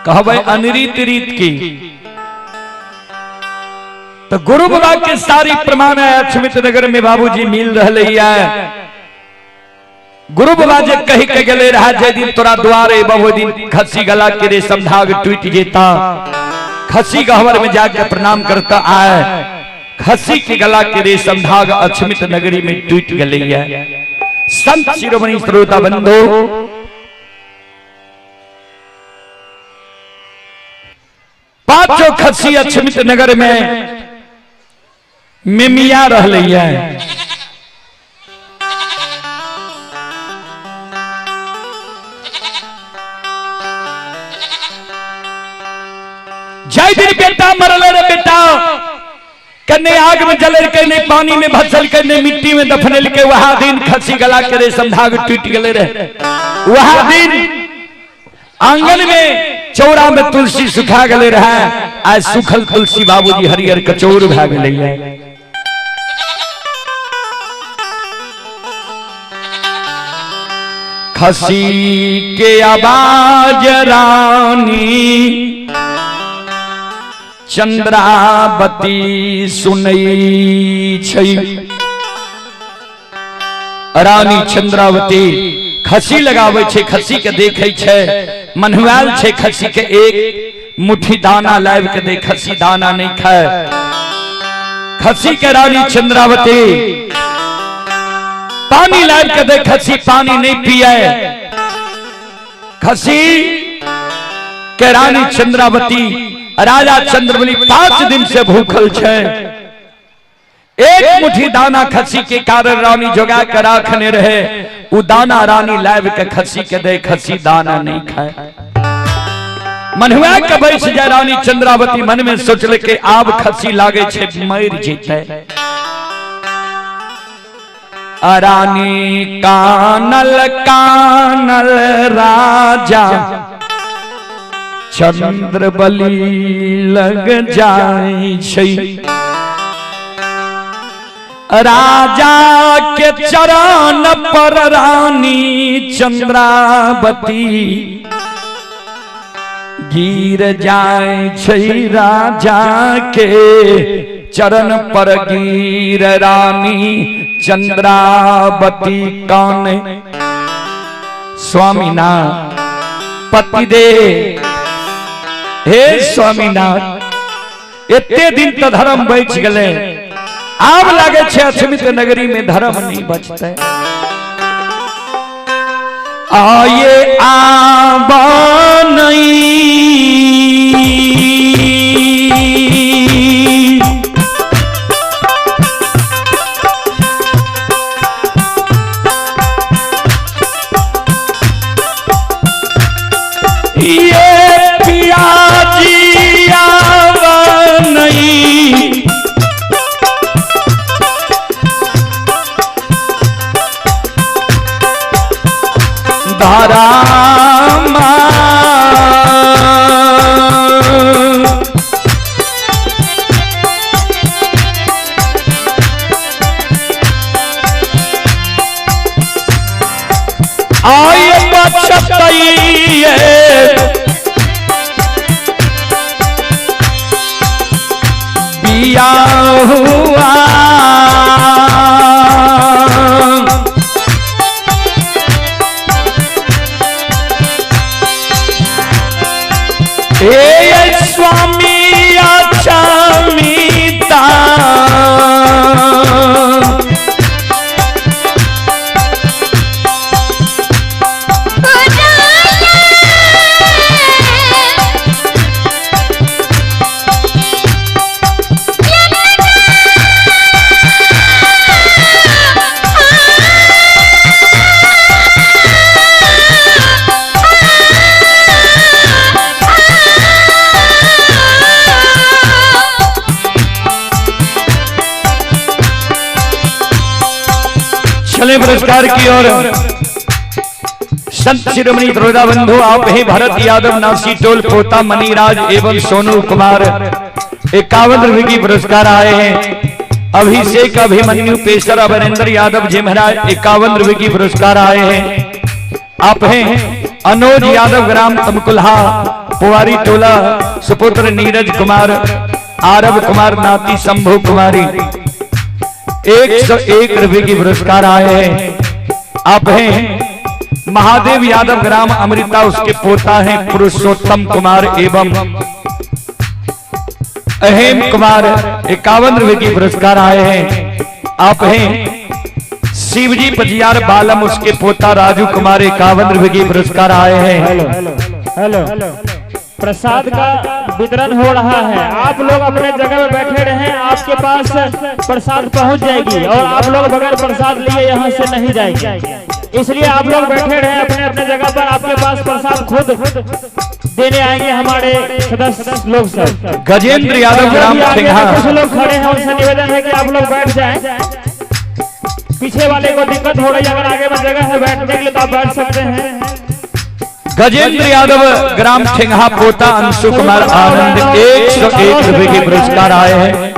कहबै अनरीत रीत की तो गुरु बाबा के सारी प्रमाण है। अक्षमित नगर में बाबूजी मिल रहे है। गुरु बाबा जे कही के गले रहा जे दिन तोरा द्वारे बहु दिन खसी गला के रेशम धाग टूट जेता। खसी गहवर में जाकर प्रणाम करता आए। खसी के गला के रेशम धाग अक्षमित नगरी में टूट गले है। संत शिरोमणि श्रोता बंधु पांचों खसी अक्षमित नगर में मिमिया रह लिया है। जय दिन बेटा मरल रे बेटा कन्ने आग में जलर के ने पानी में भसल के ने मिट्टी में दफनल के वहा दिन खसी गला के रेशम धाग टूट गले रहे। वहा दिन आंगन में चौरा में तुलसी सुखा गले रहा। आज सुखल तुलसी बाबूजी हरियर कचौर भाग गले। खसी के आवाज रानी चंद्रावती सुनई छई। रानी चंद्रावती खसी लगावे छे। खसी के देखे छे मनहुआल छे। खसी के एक मुट्ठी दाना लाइव के दे। खसी दाना नहीं खाए। खसी के रानी चंद्रावती पानी लाइव के दे। खसी पानी नहीं पिए। खसी के रानी चंद्रावती राजा चंद्रबली 5 दिन से भूखल छे। एक मुट्ठी दाना खसी के कारण रानी जोगा कर राखने रहे। वो दाना रानी लाइव के खसी के दे। खसी दाना नहीं खाए। मनहुआ के बैठ जाए। रानी चंद्रावती मन में सोचले के आब खसी लागे छे मर जेते। रानी कानल कानल राजा चंद्रबली लग जाए छई। राजा के चरण पर रानी चंद्रावती गिर जाए छई। राजा के चरण पर गिर रानी चंद्रावती काने। स्वामीनाथ पति दे हे स्वामीनाथ एते दिन तो धर्म बच गले। आब लागे छे अक्षमित नगरी में धर्म नहीं बचते। आये आबा नहीं रामा आय बचतइए बिया हुआ। स्वामी अक्षमिता पुरस्कार की ओर संत शिरोमणि श्रोता बंधु आप ही भरत यादव नासी टोल पोता मनीराज एवं सोनू कुमार 51 रुपए की पुरस्कार आए हैं। अभिषेक अभिमन्यु पेशर अवरेंद्र यादव जी महाराज 51 रुपए की पुरस्कार आए हैं। आप हैं अनोज यादव ग्राम तमकुल्हा पुवारी टोला सुपुत्र नीरज कुमार आरव कुमार नाती शंभू कुमारी 101 रुपए की पुरस्कार आए हैं। आप हैं महादेव यादव ग्राम अमृता उसके पोता हैं पुरुषोत्तम कुमार एवं अहेम कुमार 51 रुपए की पुरस्कार आए हैं। आप हैं शिवजी पजियार बालम उसके पोता राजू कुमार 51 रुपए की पुरस्कार आए हैं। हेलो प्रसाद का वितरण हो रहा है, आप लोग अपने जगह में बैठे रहें, आपके पास प्रसाद पहुंच जाएगी और आप लोग बगैर प्रसाद लिए यहाँ से नहीं जाएंगे, इसलिए आप लोग बैठे रहें अपने अपने जगह पर। आपके पास प्रसाद खुद देने आएंगे हमारे सदस्य लोग सब। गजेंद्र यादव ग्राम कुछ लोग खड़े हैं, उनसे निवेदन है कि आप लोग बैठ जाएं। पीछे वाले को दिक्कत हो रही है, अगर आगे में जगह है बैठने के लिए तो आप बैठ सकते हैं। गजेंद्र यादव ग्राम ठेंगा पोता अंशु कुमार आनंद 101 रुपए के पुरस्कार आए हैं।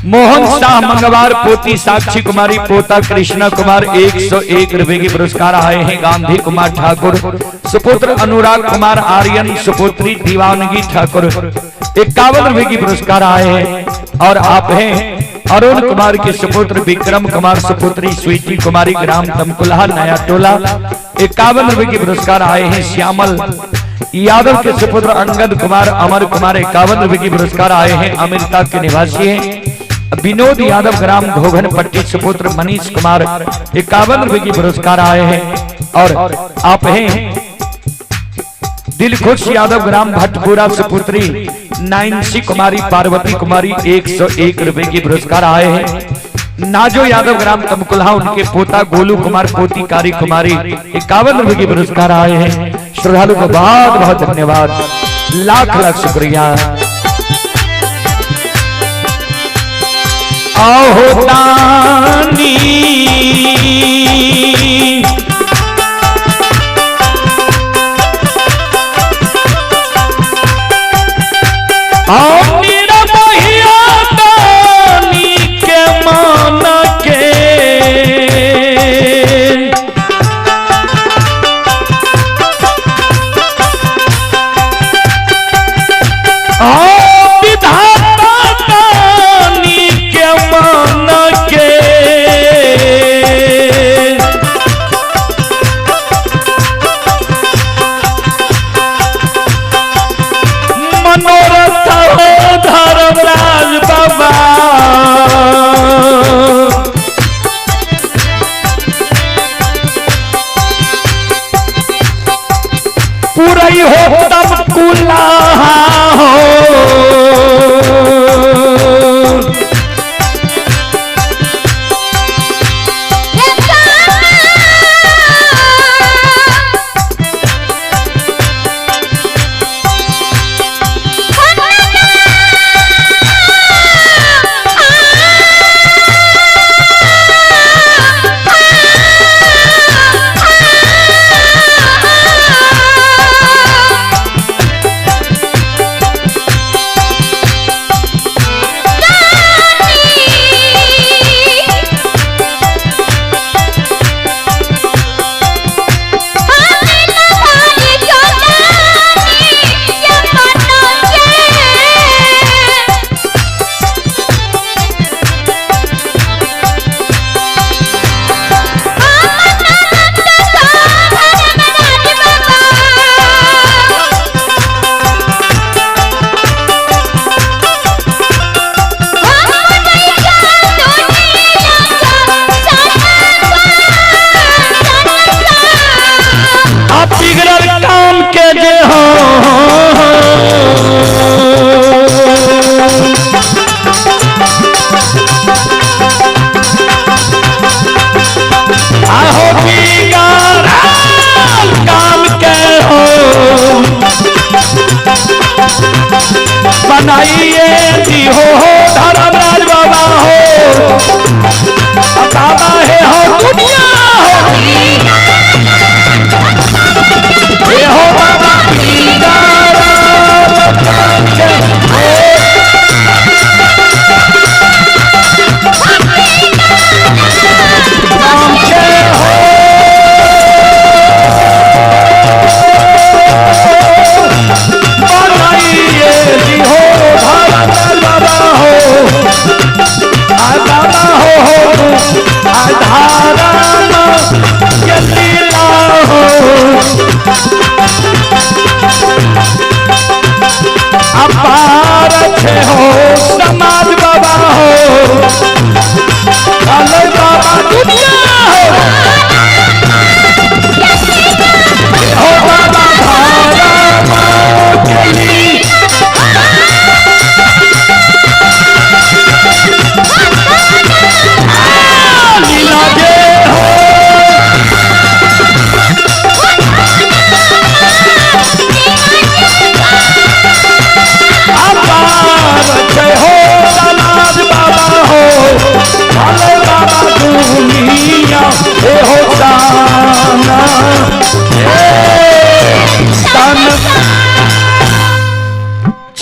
मोहन शाह मंगवार पोती साक्षी कुमारी पोता कृष्णा कुमार 101 रुपए के पुरस्कार आए हैं। गांधी कुमार ठाकुर सुपुत्र अनुराग कुमार आर्यन सुपुत्री दीवानगी ठाकुर 51 रुपए की पुरस्कार आए हैं। और आप हैं अरुण कुमार के सुपुत्र विक्रम कुमार सुपुत्री स्वीटी कुमारी ग्राम तमकुल्हा नया टोला 51 रुपए की पुरस्कार आए हैं। श्यामल यादव के सुपुत्र अंगद कुमार अमर कुमार 51 रुपए की पुरस्कार आए हैं। अमेरिका के निवासी हैं विनोद यादव ग्राम घोघन पट्टी सुपुत्र मनीष कुमार 51 रुपए की पुरस्कार आए हैं। और आप हैं दिलखुश यादव ग्राम भटपुरा सुपुत्री नाइंसी कुमारी पार्वती कुमारी 101 रुपए की पुरस्कार आए हैं। नाजो यादव ग्राम तमकुल्हा उनके पोता गोलू कुमार पोती कारी कुमारी 51 रुपए की पुरस्कार आए हैं। श्रद्धालु को बहुत बहुत धन्यवाद, लाख लाख शुक्रिया। आहोतानी मेरा महिया दानी के मान के विधाता दानी के मान के मनोरथ हो धर्मराज बाबा पूरी हो तब कुल्हा हो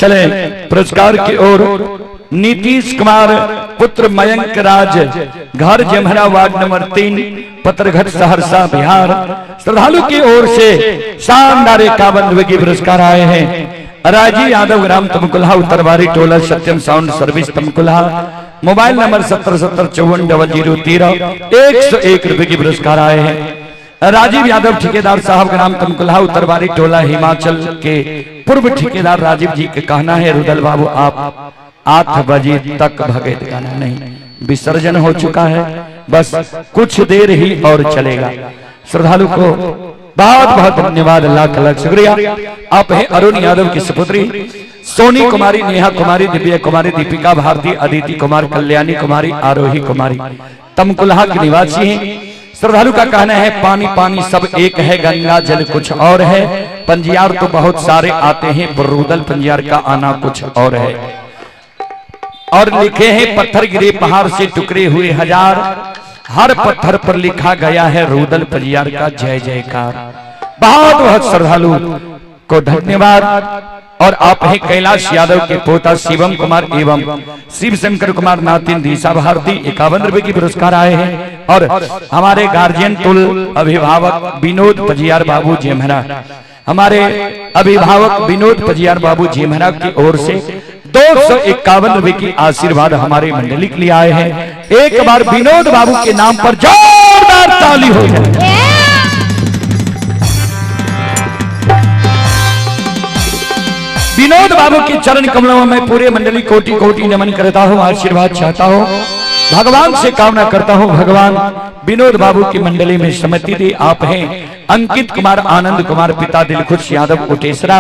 चले पुरस्कार की ओर। नीतीश कुमार पुत्र मयंक राज, घर जमहरा, वार्ड नंबर 3, पत्रघट, सहरसा, बिहार। श्रद्धालु की ओर से शानदार 51 रुपए की पुरस्कार आए हैं। राजी यादव, ग्राम तमकुल्हा, उत्तरवारी टोला, सत्यम साउंड सर्विस तमकुल्हा। मोबाइल नंबर 7070540013, 101 रुपए की पुरस्कार आए हैं। राजीव यादव ठेकेदार साहब, ग्राम तमकुल्हा, उत्तरवारी टोला, हिमाचल के पूर्व ठेकेदार राजीव जी के कहना है, रुदल बाबू आप 8 बजे तक भगत गाना नहीं, विसर्जन हो चुका है, बस कुछ देर ही और चलेगा। श्रद्धालु को बहुत बहुत धन्यवाद, लाख लाख शुक्रिया। आप हैं अरुण यादव की सुपुत्री सोनी कुमारी, नेहा कुमारी, दिव्या कुमारी, दीपिका भारती, अदिति कुमार, कल्याणी कुमारी, आरोही कुमारी, तमकुल्हा के निवासी हैं। श्रद्धालु का कहना है पानी पानी सब एक है, गंगा जल कुछ और है। पंजियार तो बहुत सारे आते हैं, पर रुदल पंजियार का आना कुछ और है। और लिखे हैं पत्थर गिरे पहाड़ से टुकड़े हुए हजार, हर पत्थर पर लिखा गया है रुदल पंजियार का जय जयकार। बहुत बहुत श्रद्धालु को धन्यवाद। और आप हैं कैलाश यादव के पोता शिवम कुमार एवं शिव शंकर कुमार, नातिन दिशा भारती, 51 रुपए की पुरस्कार आए हैं। और हमारे गार्जियन तुल अभिभावक विनोद पंजियार बाबू जेमहरा, हमारे अभिभावक विनोद पंजियार बाबू जेमहरा की ओर से 251 रुपए की आशीर्वाद हमारे मंडली के लिए आए हैं। एक बार विनोद बाबू के नाम पर जोरदार ताली हो जाए। विनोद बाबू के चरण कमलों में पूरे मंडली कोटि कोटि नमन करता हूँ, आशीर्वाद चाहता हूँ, भगवान से कामना करता हूँ, भगवान विनोद बाबू की मंडली में सम्मति दे। आप हैं अंकित कुमार, आनंद कुमार, पिता दिलखुश यादव कोटेसरा,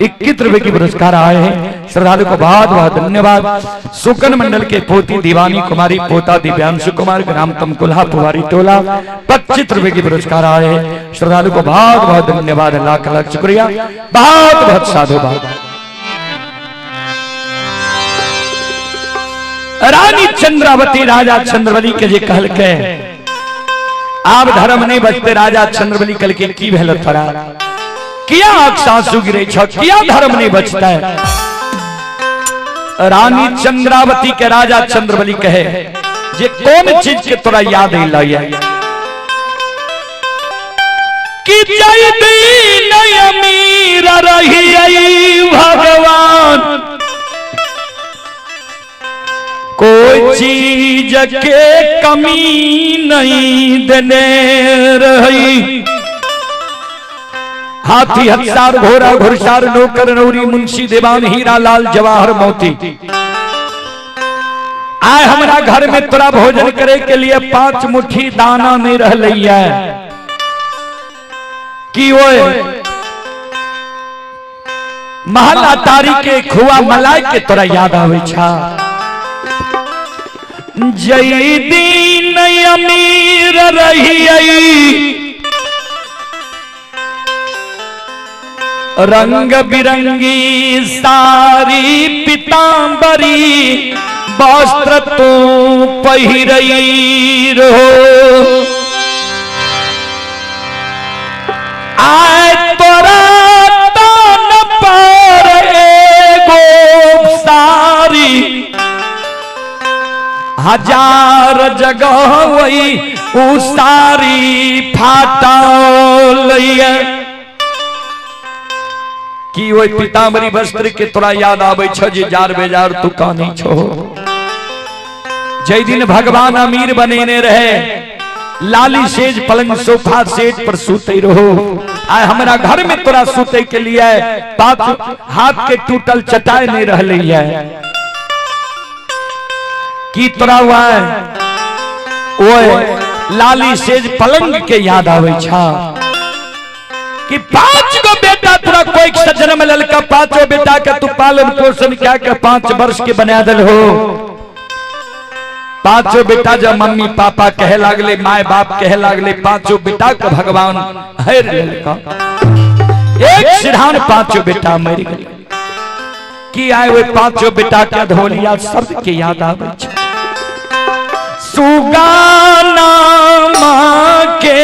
21 रुपए की पुरस्कार आए हैं। श्रद्धालु को बहुत बहुत धन्यवाद। सुकन मंडल के पोती दीवानी कुमारी, पोता दिव्यांशु कुमार, ग्राम तमकुल्हा, पुवारी टोला, 25 रुपए की पुरस्कार आए हैं। श्रद्धालु को बहुत बहुत धन्यवाद, लाख लाख शुक्रिया, बहुत बहुत साधुवाद। रानी चंद्रावती राजा चंद्रवली के जे कहल के आब धर्म नहीं बचते, राजा चंद्रवली कल के की भेल थरा किया आंख सासू गिरे छ, किया धर्म नहीं बचता है। रानी चंद्रावती के राजा चंद्रवली कहे जे कौन चीज के तोरा याद लाया कि जय दीन अमीर रही भगवान, कोई चीज के कमी नहीं देने रही। हाथी हथियार घोड़ा घुड़सार नौकर नौरी मुंशी दीवान हीरा लाल जवाहर मोती, आए हमारा घर में तोरा भोजन करे के लिए 5 मुट्ठी दाना नहीं रह लिया कि वो महला तारी के खुआ मलाई के तोरा याद आवे छा। जय दीन अमीर रही रंग बिरंगी सारी पीतांबरी, वस्त्र तो पहिरई रहो। आए तोरा तन पर एगो सारी, हजार जगह वही उसारी फाटल कि वही पीतांबरी वस्त्र के तोरा याद आवे छ जे जार बेजार तू कहानी छो। जय दिन भगवान अमीर बनेने रहे, लाली सेज पलंग सोफा सेट पर सूते रहो। आए हमारा घर में तोरा सूते के लिए 5 हाथ के टूटल चटाई नहीं रह ली है की तोरा हुआ वो लाली सेज पलंग के याद आवे छा कि 5 गो बेटा तोरा कोई सजन में ललका, 5 बेटा के तू पालन पोषण क्या के 5 वर्ष के बना दल हो। 5 बेटा जब मम्मी पापा कहे लागले, माय बाप कहे लागले, 5 बेटा के भगवान है ललका, एक सिरहान 5 बेटा मर गए कि आए वो 5 बेटा के धोलिया शब्द के याद आवे छा। सुगाना माँ के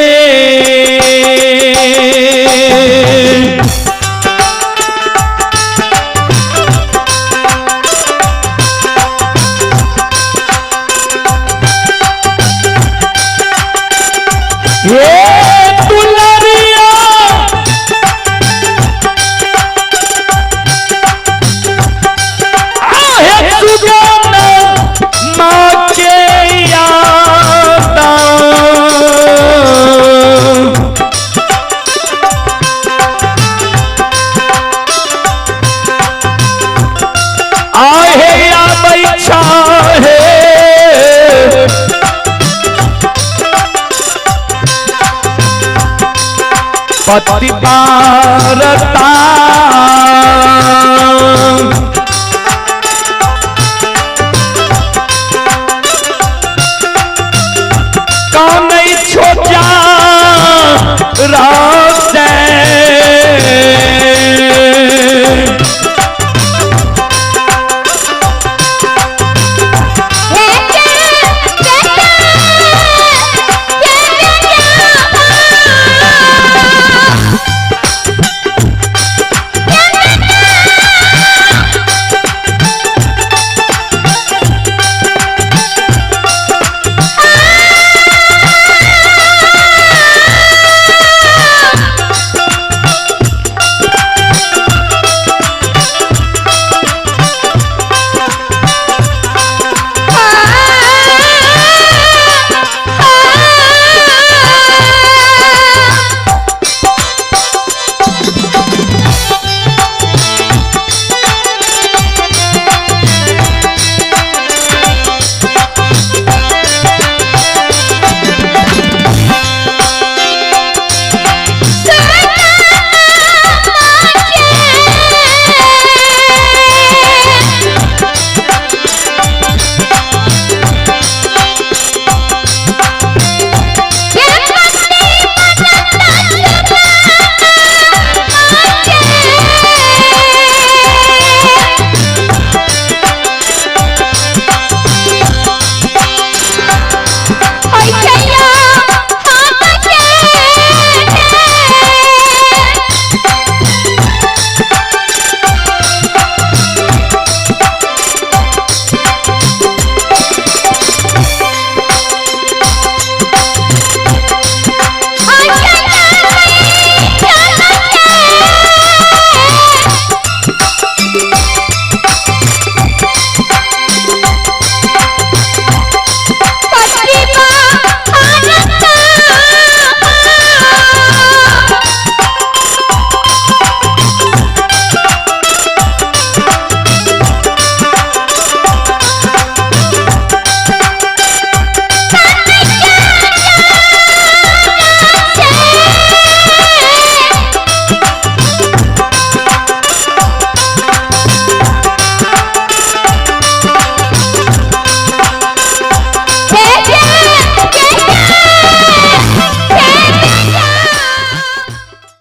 पति पारता